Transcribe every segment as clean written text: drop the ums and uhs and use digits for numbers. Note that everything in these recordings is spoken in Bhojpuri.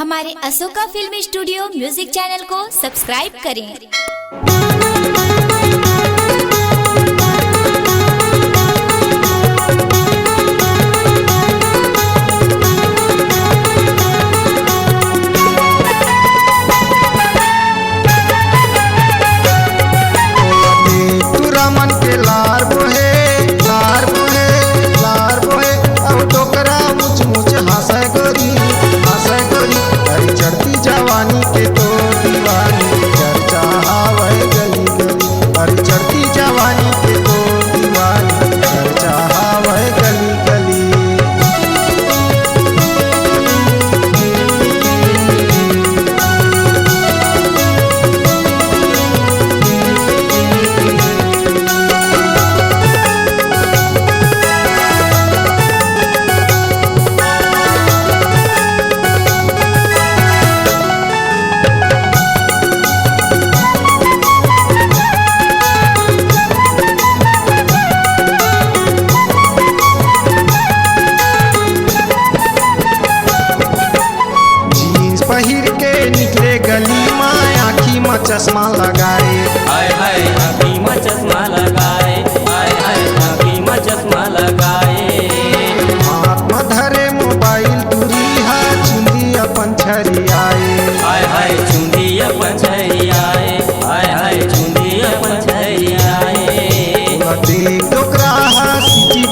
हमारे Ashoka film studio music channel को सब्सक्राइब करें। जवानी के तो दीवानी चर्चा हावै गली गली, अरे चढ़ती जवानी के तो दीवानी चर्चा हावै गली गली। पहिर के निकले गली में आँखी में चश्मा लगाए, हाय हाय आँखी में चश्मा लगाए, हाय हाय आँखी में चश्मा लगाए। हाथ में धरे मोबाइल दूरी है चुंदी अपन छरियाए, हाय हाय चुंदी अपन छरियाए, हाय हाय चुंदी अपन छरियाए। देख डोकरा सिटी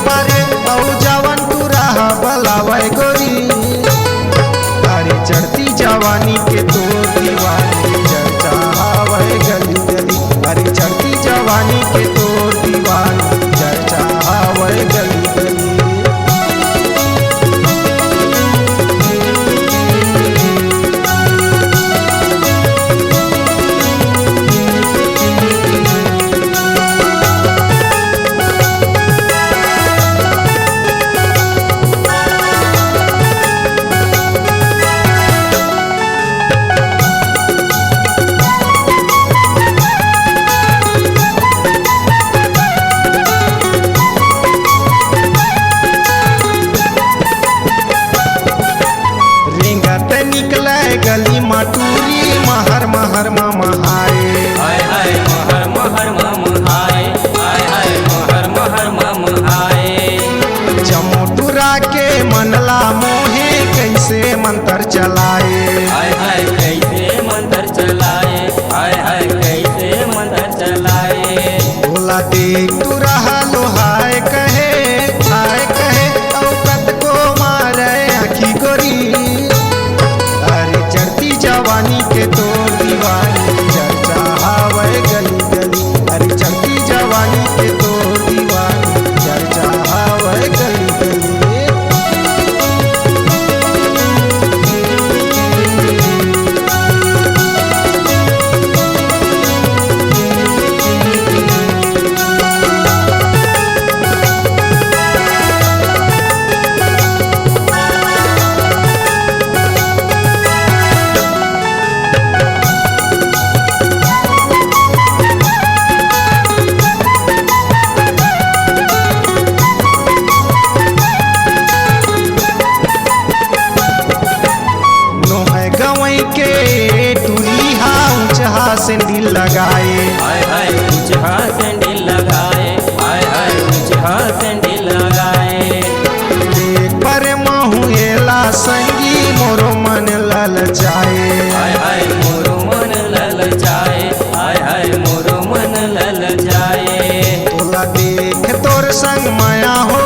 पारे औ जवन तू रहा बलावे गोरी, चढ़ती जवानी के तो दीवानी चर्चा हावै गली गली, अरे चढ़ती जवानी के तो दीवानी चर्चा हावै गली गली। निकले गली मटूरी महर महर महाए, हाय हाय महर महर महाए, हाय हाय महर महर महाए। चमोटुरा के मनला मोहे कैसे मंत्र चलाए, हाय हाय कैसे मंत्र चलाए, हाय हाय कैसे मंत्र चलाए। बोला देख तू रहा लोहाय कहे हाय कहे औकत को मारे आखी गोरी, जवानी के तो दीवानी चर्चा हावै गली गली, अरे चढ़ती जवानी के तो दीवानी चर्चा हावै गली गली। सैंडल लगाए, हाय हाय ऊंचा सैंडल लगाए, हाय हाय ऊंचा सैंडल लगाए। देख पर महुएला संगी मोरो मन ललचाए, हाय हाय मोरो मन ललचाए, हाय हाय मोरो मन ललचाए। तोला देख तोर संग माया हो